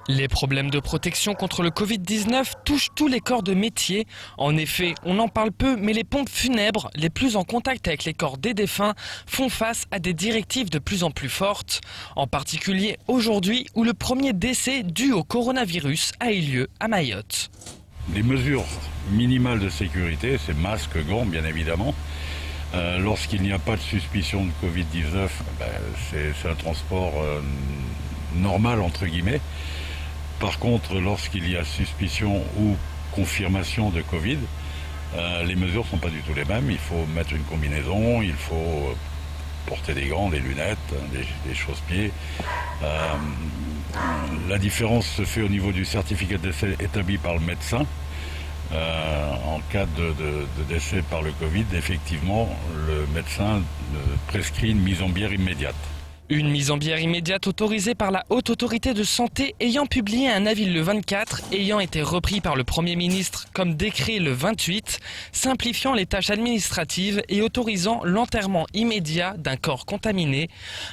Les problèmes de protection contre le Covid-19 touchent tous les corps de métier. En effet, on en parle peu, mais les pompes funèbres, les plus en contact avec les corps des défunts, font face à des directives de plus en plus fortes. En particulier aujourd'hui, où le premier décès dû au coronavirus a eu lieu à Mayotte. Les mesures minimales de sécurité, c'est masque, gants bien évidemment. Lorsqu'il n'y a pas de suspicion de Covid-19, c'est un transport normal entre guillemets. Par contre, lorsqu'il y a suspicion ou confirmation de Covid, les mesures ne sont pas du tout les mêmes. Il faut mettre une combinaison, il faut porter des gants, des lunettes, des chausse-pieds. La différence se fait au niveau du certificat de décès établi par le médecin. En cas de décès par le Covid, effectivement, le médecin prescrit une mise en bière immédiate. Une mise en bière immédiate autorisée par la Haute Autorité de Santé ayant publié un avis le 24, ayant été repris par le Premier ministre comme décret le 28, simplifiant les tâches administratives et autorisant l'enterrement immédiat d'un corps contaminé.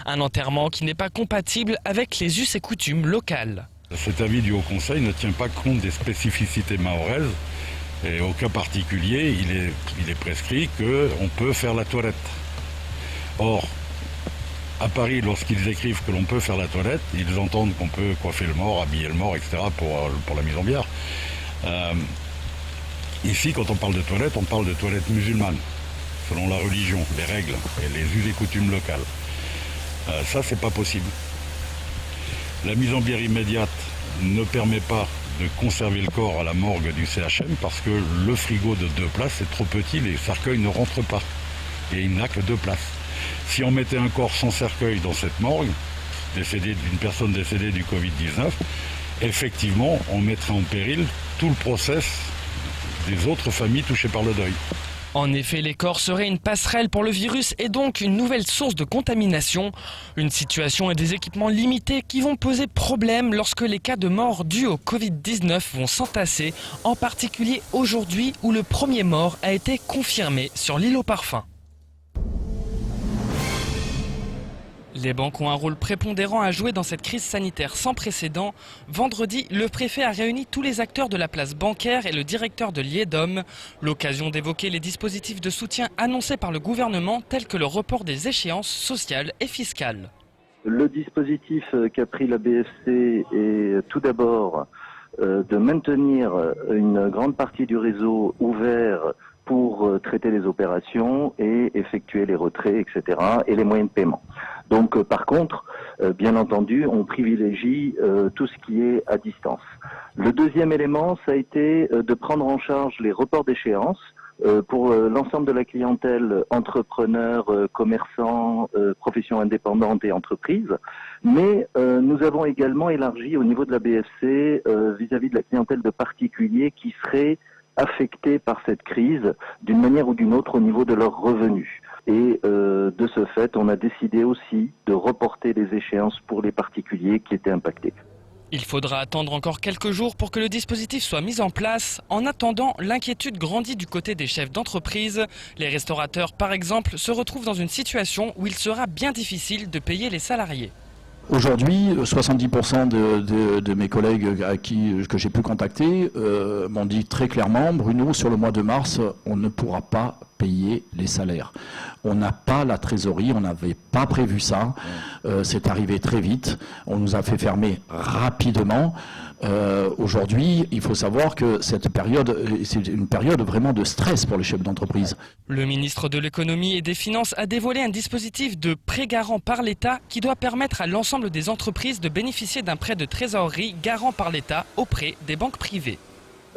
Un enterrement qui n'est pas compatible avec les us et coutumes locales. Cet avis du Haut Conseil ne tient pas compte des spécificités mahoraises et au cas particulier, il est prescrit qu'on peut faire la toilette. Or, à Paris, lorsqu'ils écrivent que l'on peut faire la toilette, ils entendent qu'on peut coiffer le mort, habiller le mort, etc. pour la mise en bière. Ici, quand on parle de toilette, on parle de toilette musulmane, selon la religion, les règles et les us et coutumes locales. Ça, c'est pas possible. La mise en bière immédiate ne permet pas de conserver le corps à la morgue du CHM parce que le frigo de 2 places est trop petit, les cercueils ne rentrent pas. Et il n'a que 2 places. Si on mettait un corps sans cercueil dans cette morgue, d'une personne décédée du Covid-19, effectivement, on mettrait en péril tout le process des autres familles touchées par le deuil. En effet, les corps seraient une passerelle pour le virus et donc une nouvelle source de contamination. Une situation et des équipements limités qui vont poser problème lorsque les cas de mort dus au Covid-19 vont s'entasser, en particulier aujourd'hui où le premier mort a été confirmé sur l'île aux Parfums. Les banques ont un rôle prépondérant à jouer dans cette crise sanitaire sans précédent. Vendredi, le préfet a réuni tous les acteurs de la place bancaire et le directeur de l'IEDOM. L'occasion d'évoquer les dispositifs de soutien annoncés par le gouvernement, tels que le report des échéances sociales et fiscales. Le dispositif qu'a pris la BFC est tout d'abord de maintenir une grande partie du réseau ouvert pour traiter les opérations et effectuer les retraits, etc. et les moyens de paiement. Donc par contre, bien entendu, on privilégie tout ce qui est à distance. Le deuxième élément, ça a été de prendre en charge les reports d'échéance pour l'ensemble de la clientèle, entrepreneurs, commerçants, professions indépendantes et entreprises. Mais nous avons également élargi au niveau de la BFC vis-à-vis de la clientèle de particuliers qui seraient affectés par cette crise d'une manière ou d'une autre au niveau de leurs revenus. Et de ce fait, on a décidé aussi de reporter les échéances pour les particuliers qui étaient impactés. Il faudra attendre encore quelques jours pour que le dispositif soit mis en place. En attendant, l'inquiétude grandit du côté des chefs d'entreprise. Les restaurateurs, par exemple, se retrouvent dans une situation où il sera bien difficile de payer les salariés. Aujourd'hui, 70% de mes collègues que j'ai pu contacter m'ont dit très clairement, Bruno, sur le mois de mars, on ne pourra pas payer les salaires. On n'a pas la trésorerie, on n'avait pas prévu ça. C'est arrivé très vite. On nous a fait fermer rapidement. Aujourd'hui, il faut savoir que cette période, c'est une période vraiment de stress pour les chefs d'entreprise. Le ministre de l'économie et des finances a dévoilé un dispositif de prêt garant par l'État qui doit permettre à l'ensemble des entreprises de bénéficier d'un prêt de trésorerie garant par l'État auprès des banques privées.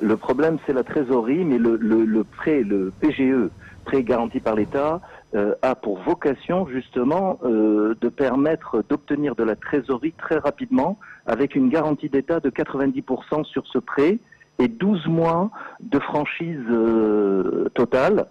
Le problème, c'est la trésorerie, mais le prêt, le PGE, prêt garanti par l'État, a pour vocation justement de permettre d'obtenir de la trésorerie très rapidement avec une garantie d'État de 90% sur ce prêt et 12 mois de franchise totale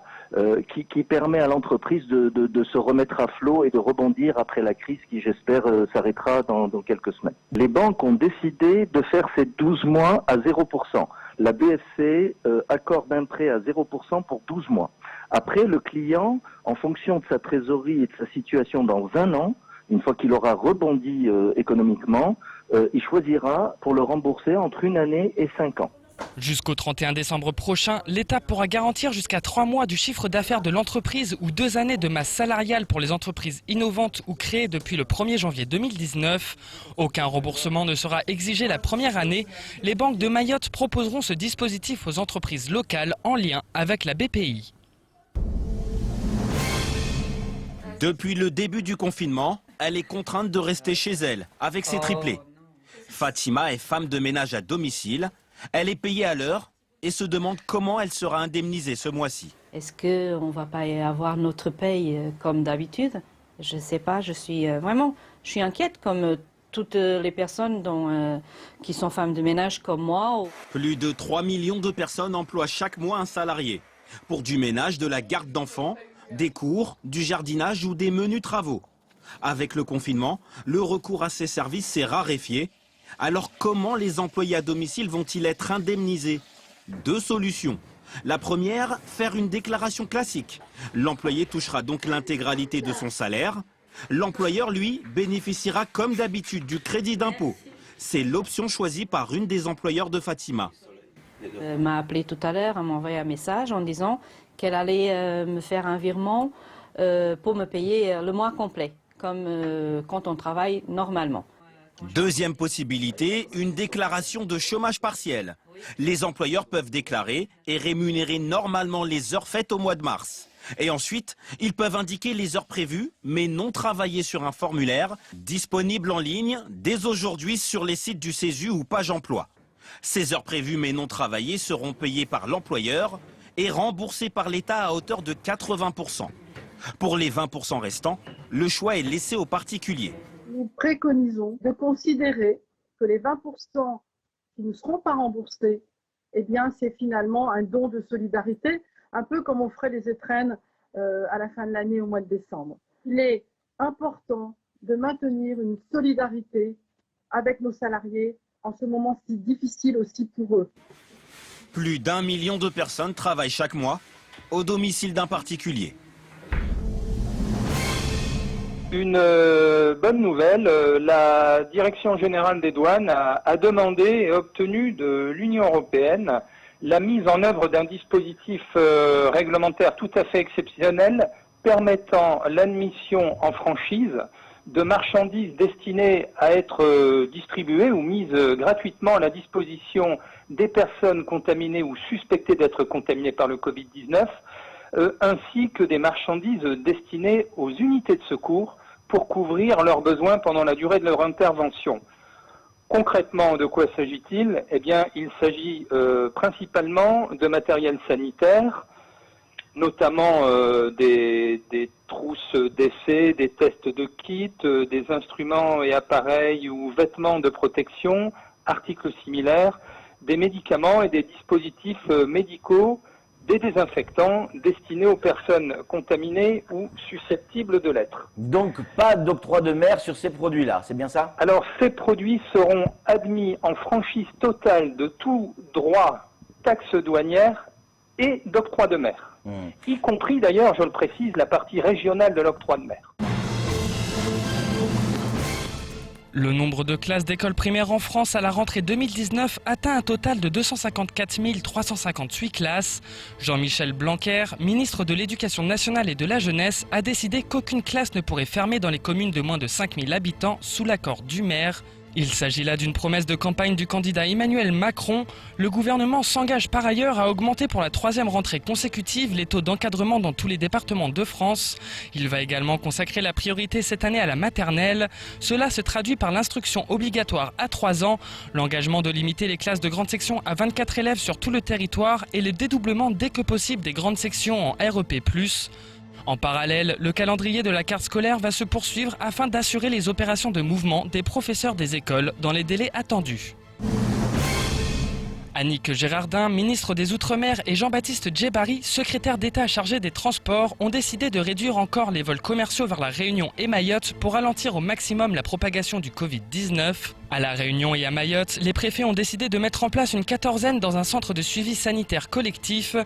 qui permet à l'entreprise de se remettre à flot et de rebondir après la crise qui, j'espère, s'arrêtera dans quelques semaines. Les banques ont décidé de faire ces 12 mois à 0%. La BFC accorde un prêt à 0% pour 12 mois. Après, le client, en fonction de sa trésorerie et de sa situation dans un an, une fois qu'il aura rebondi économiquement, il choisira pour le rembourser entre 1 année et 5 ans. Jusqu'au 31 décembre prochain, l'État pourra garantir jusqu'à 3 mois du chiffre d'affaires de l'entreprise ou 2 années de masse salariale pour les entreprises innovantes ou créées depuis le 1er janvier 2019. Aucun remboursement ne sera exigé la première année. Les banques de Mayotte proposeront ce dispositif aux entreprises locales en lien avec la BPI. Depuis le début du confinement, elle est contrainte de rester chez elle avec ses triplés. Fatima est femme de ménage à domicile. Elle est payée à l'heure et se demande comment elle sera indemnisée ce mois-ci. Est-ce qu'on ne va pas avoir notre paye comme d'habitude? Je ne sais pas, je suis inquiète comme toutes les personnes qui sont femmes de ménage comme moi. Plus de 3 millions de personnes emploient chaque mois un salarié. Pour du ménage, de la garde d'enfants, des cours, du jardinage ou des menus travaux. Avec le confinement, le recours à ces services s'est raréfié. Alors comment les employés à domicile vont-ils être indemnisés? 2 solutions. La première, faire une déclaration classique. L'employé touchera donc l'intégralité de son salaire. L'employeur, lui, bénéficiera comme d'habitude du crédit d'impôt. C'est l'option choisie par une des employeurs de Fatima. Elle m'a appelé tout à l'heure, elle m'a envoyé un message en disant qu'elle allait me faire un virement pour me payer le mois complet, comme quand on travaille normalement. Deuxième possibilité, une déclaration de chômage partiel. Les employeurs peuvent déclarer et rémunérer normalement les heures faites au mois de mars. Et ensuite, ils peuvent indiquer les heures prévues, mais non travaillées sur un formulaire, disponible en ligne dès aujourd'hui sur les sites du CESU ou Page Emploi. Ces heures prévues mais non travaillées seront payées par l'employeur et remboursées par l'État à hauteur de 80%. Pour les 20% restants, le choix est laissé aux particuliers. Nous préconisons de considérer que les 20% qui ne seront pas remboursés, eh bien, c'est finalement un don de solidarité, un peu comme on ferait les étrennes à la fin de l'année au mois de décembre. Il est important de maintenir une solidarité avec nos salariés en ce moment si difficile aussi pour eux. Plus d'1 million de personnes travaillent chaque mois au domicile d'un particulier. Une bonne nouvelle, la Direction générale des douanes a demandé et obtenu de l'Union européenne la mise en œuvre d'un dispositif réglementaire tout à fait exceptionnel permettant l'admission en franchise de marchandises destinées à être distribuées ou mises gratuitement à la disposition des personnes contaminées ou suspectées d'être contaminées par le Covid-19, ainsi que des marchandises destinées aux unités de secours pour couvrir leurs besoins pendant la durée de leur intervention. Concrètement, de quoi s'agit-il? Eh bien, il s'agit principalement de matériel sanitaire, notamment des trousses d'essai, des tests de kits, des instruments et appareils ou vêtements de protection, articles similaires, des médicaments et des dispositifs médicaux, des désinfectants destinés aux personnes contaminées ou susceptibles de l'être. Donc pas d'octroi de mer sur ces produits-là, c'est bien ça? Alors ces produits seront admis en franchise totale de tout droit, taxes douanières et d'octroi de mer. Y compris d'ailleurs, je le précise, la partie régionale de l'octroi de mer. Le nombre de classes d'école primaire en France à la rentrée 2019 atteint un total de 254 358 classes. Jean-Michel Blanquer, ministre de l'Éducation nationale et de la jeunesse, a décidé qu'aucune classe ne pourrait fermer dans les communes de moins de 5 000 habitants sous l'accord du maire. Il s'agit là d'une promesse de campagne du candidat Emmanuel Macron. Le gouvernement s'engage par ailleurs à augmenter pour la 3e rentrée consécutive les taux d'encadrement dans tous les départements de France. Il va également consacrer la priorité cette année à la maternelle. Cela se traduit par l'instruction obligatoire à 3 ans, l'engagement de limiter les classes de grande section à 24 élèves sur tout le territoire et le dédoublement dès que possible des grandes sections en REP+. En parallèle, le calendrier de la carte scolaire va se poursuivre afin d'assurer les opérations de mouvement des professeurs des écoles dans les délais attendus. Annick Girardin, ministre des Outre-mer, et Jean-Baptiste Djebari, secrétaire d'État chargé des Transports, ont décidé de réduire encore les vols commerciaux vers la Réunion et Mayotte pour ralentir au maximum la propagation du Covid-19. À La Réunion et à Mayotte, les préfets ont décidé de mettre en place une quatorzaine dans un centre de suivi sanitaire collectif.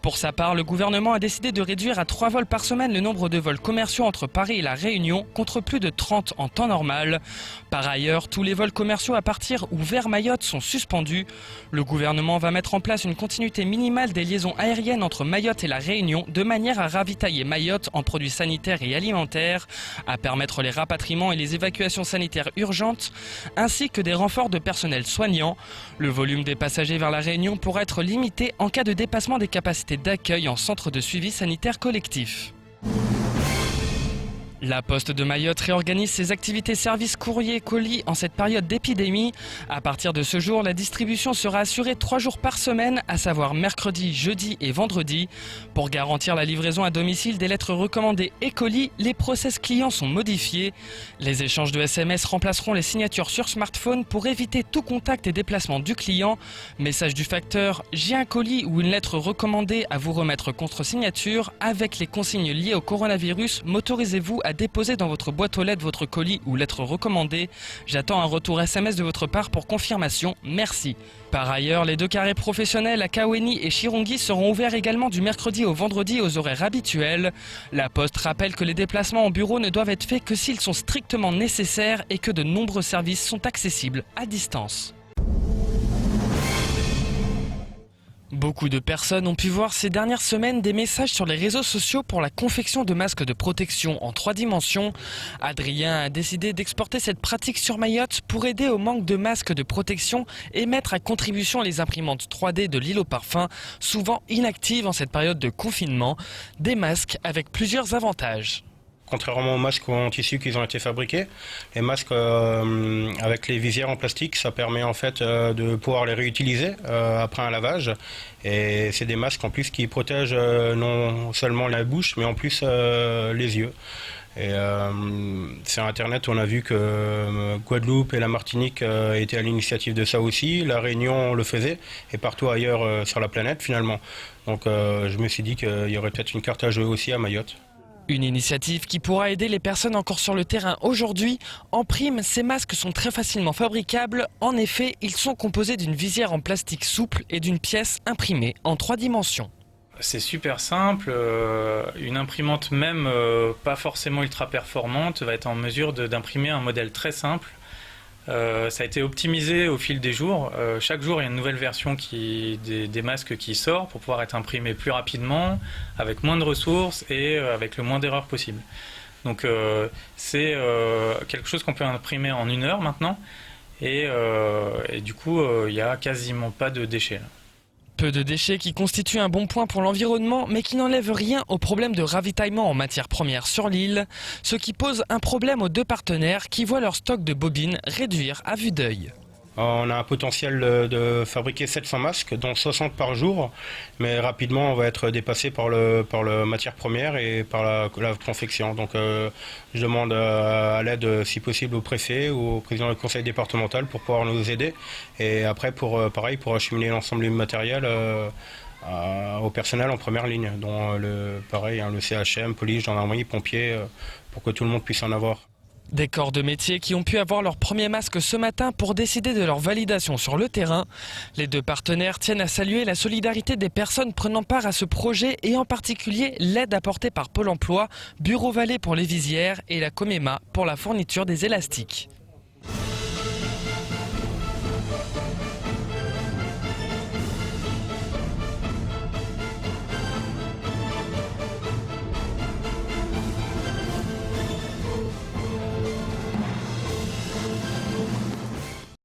Pour sa part, le gouvernement a décidé de réduire à 3 vols par semaine le nombre de vols commerciaux entre Paris et La Réunion, contre plus de 30 en temps normal. Par ailleurs, tous les vols commerciaux à partir ou vers Mayotte sont suspendus. Le gouvernement va mettre en place une continuité minimale des liaisons aériennes entre Mayotte et La Réunion, de manière à ravitailler Mayotte en produits sanitaires et alimentaires, à permettre les rapatriements et les évacuations sanitaires urgentes, ainsi que des renforts de personnel soignant. Le volume des passagers vers La Réunion pourra être limité en cas de dépassement des capacités d'accueil en centre de suivi sanitaire collectif. La Poste de Mayotte réorganise ses activités services courrier colis en cette période d'épidémie. À partir de ce jour, la distribution sera assurée 3 jours par semaine, à savoir mercredi, jeudi et vendredi. Pour garantir la livraison à domicile des lettres recommandées et colis, les process clients sont modifiés. Les échanges de SMS remplaceront les signatures sur smartphone pour éviter tout contact et déplacement du client. Message du facteur « J'ai un colis ou une lettre recommandée à vous remettre contre signature ». Avec les consignes liées au coronavirus, m'autorisez-vous à déposer dans votre boîte aux lettres votre colis ou lettre recommandée. J'attends un retour SMS de votre part pour confirmation. Merci. Par ailleurs, les 2 carrés professionnels à Kaweni et Chirongui seront ouverts également du mercredi au vendredi aux horaires habituels. La Poste rappelle que les déplacements en bureau ne doivent être faits que s'ils sont strictement nécessaires et que de nombreux services sont accessibles à distance. Beaucoup de personnes ont pu voir ces dernières semaines des messages sur les réseaux sociaux pour la confection de masques de protection en 3 dimensions. Adrien a décidé d'exporter cette pratique sur Mayotte pour aider au manque de masques de protection et mettre à contribution les imprimantes 3D de l'île au parfum, souvent inactives en cette période de confinement. Des masques avec plusieurs avantages. Contrairement aux masques en tissu qui ont été fabriqués, les masques avec les visières en plastique, ça permet en fait de pouvoir les réutiliser après un lavage. Et c'est des masques en plus qui protègent non seulement la bouche, mais en plus les yeux. Et sur Internet, on a vu que Guadeloupe et la Martinique étaient à l'initiative de ça aussi. La Réunion le faisait, et partout ailleurs sur la planète finalement. Donc je me suis dit qu'il y aurait peut-être une carte à jouer aussi à Mayotte. Une initiative qui pourra aider les personnes encore sur le terrain aujourd'hui. En prime, ces masques sont très facilement fabricables. En effet, ils sont composés d'une visière en plastique souple et d'une pièce imprimée en 3 dimensions. C'est super simple. Une imprimante même pas forcément ultra performante va être en mesure d'imprimer un modèle très simple. Ça a été optimisé au fil des jours. Chaque jour, il y a une nouvelle version des masques qui sort pour pouvoir être imprimé plus rapidement, avec moins de ressources et avec le moins d'erreurs possible. Donc c'est quelque chose qu'on peut imprimer en 1 heure maintenant et du coup, il n'y a quasiment pas de déchets. Peu de déchets qui constituent un bon point pour l'environnement, mais qui n'enlèvent rien au problème de ravitaillement en matières premières sur l'île, ce qui pose un problème aux 2 partenaires qui voient leur stock de bobines réduire à vue d'œil. On a un potentiel de fabriquer 700 masques, dont 60 par jour, mais rapidement on va être dépassé par la matière première et par la confection. Donc je demande à l'aide si possible au préfet ou au président du conseil départemental pour pouvoir nous aider. Et après pareil pour acheminer l'ensemble du matériel au personnel en première ligne, dont le CHM, police, gendarmerie, pompiers, pour que tout le monde puisse en avoir. Des corps de métier qui ont pu avoir leur premier masque ce matin pour décider de leur validation sur le terrain. Les 2 partenaires tiennent à saluer la solidarité des personnes prenant part à ce projet et en particulier l'aide apportée par Pôle emploi, Bureau Vallée pour les visières et la Comema pour la fourniture des élastiques.